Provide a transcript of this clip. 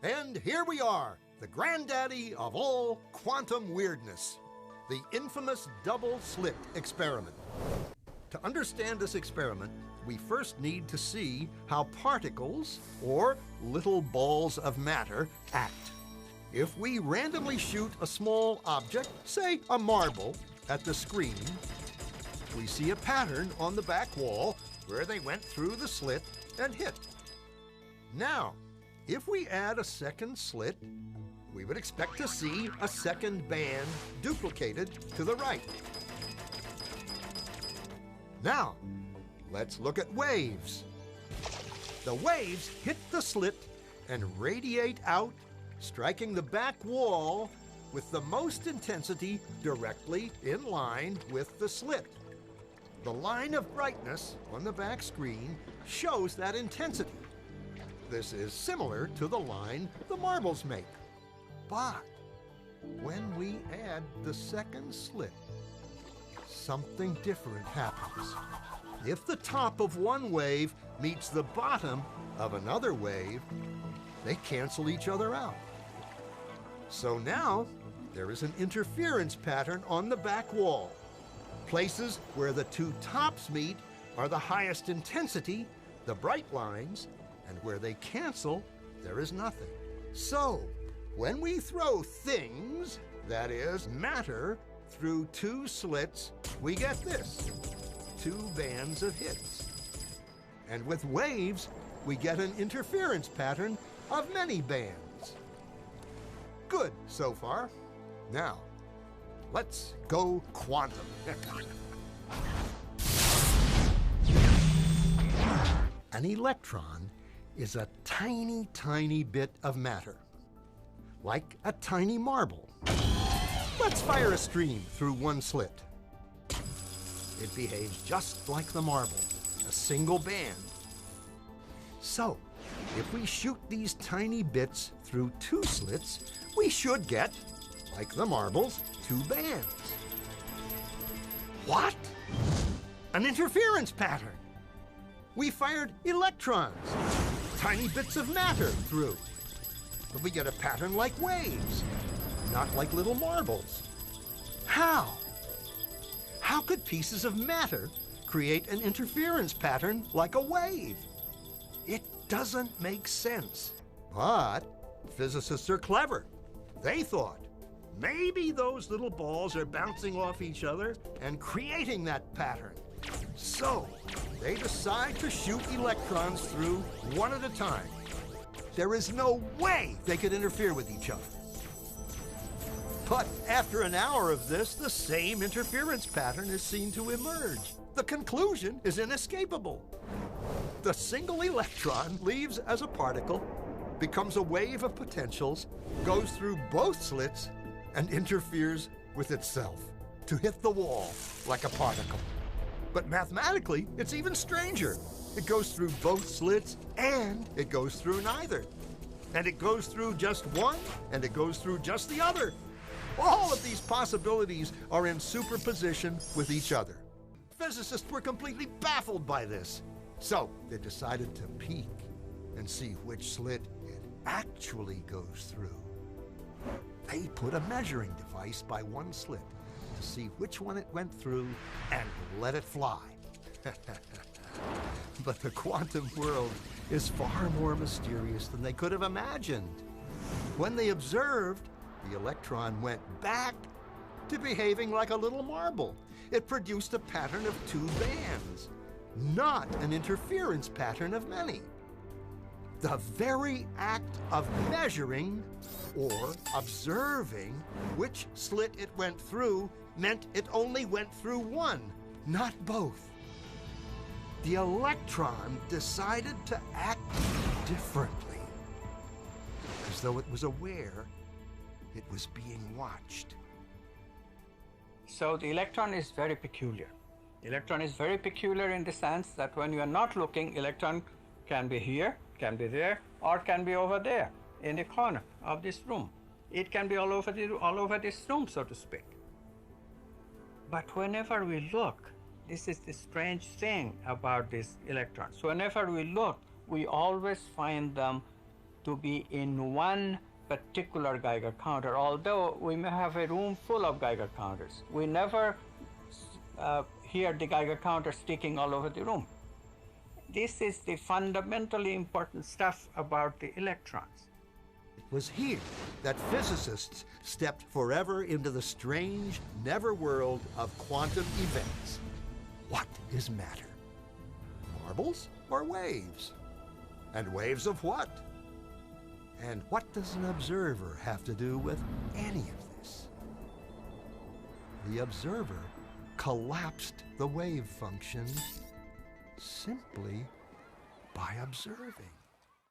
And here we are, the granddaddy of all quantum weirdness, the infamous double-slit experiment. To understand this experiment, we first need to see how particles, or little balls of matter, act. If we randomly shoot a small object, say a marble, at the screen, we see a pattern on the back wall where they went through the slit and hit. Now, if we add a second slit, we would expect to see a second band duplicated to the right. Now, let's look at waves. The waves hit the slit and radiate out, striking the back wall with the most intensity directly in line with the slit. The line of brightness on the back screen shows that intensity. This is similar to the line the marbles make. But when we add the second slit, something different happens. If the top of one wave meets the bottom of another wave, they cancel each other out. So now there is an interference pattern on the back wall. Places where the two tops meet are the highest intensity, the bright lines, and where they cancel, there is nothing. So, when we throw things, that is, matter, through two slits, we get this, two bands of hits. And with waves, we get an interference pattern of many bands. Good so far. Now, let's go quantum. An electron is a tiny, tiny bit of matter, like a tiny marble. Let's fire a stream through one slit. It behaves just like the marble, a single band. So, if we shoot these tiny bits through two slits, we should get, like the marbles, two bands. What? An interference pattern. We fired electrons, tiny bits of matter through. But we get a pattern like waves, not like little marbles. How? How could pieces of matter create an interference pattern like a wave? It doesn't make sense. But physicists are clever. They thought, maybe those little balls are bouncing off each other and creating that pattern. So, they decide to shoot electrons through one at a time. There is no way they could interfere with each other. But after an hour of this, the same interference pattern is seen to emerge. The conclusion is inescapable. The single electron leaves as a particle, becomes a wave of potentials, goes through both slits, and interferes with itself to hit the wall like a particle. But mathematically, it's even stranger. It goes through both slits, and it goes through neither. And it goes through just one, and it goes through just the other. All of these possibilities are in superposition with each other. Physicists were completely baffled by this. So they decided to peek and see which slit it actually goes through. They put a measuring device by one slit to see which one it went through and let it fly. But the quantum world is far more mysterious than they could have imagined. When they observed, the electron went back to behaving like a little marble. It produced a pattern of two bands, not an interference pattern of many. The very act of measuring or observing which slit it went through meant it only went through one, not both. The electron decided to act differently, as though it was aware it was being watched. So the electron is very peculiar. The electron is very peculiar in the sense that when you are not looking, electron can be here, can be there, or can be over there in the corner of this room. It can be all over this room, so to speak. But whenever we look, this is the strange thing about these electrons. Whenever we look, we always find them to be in one particular Geiger counter, although we may have a room full of Geiger counters. We never hear the Geiger counter sticking all over the room. This is the fundamentally important stuff about the electrons. It was here that physicists stepped forever into the strange, never-world of quantum events. What is matter? Marbles or waves? And waves of what? And what does an observer have to do with any of this? The observer collapsed the wave function simply by observing.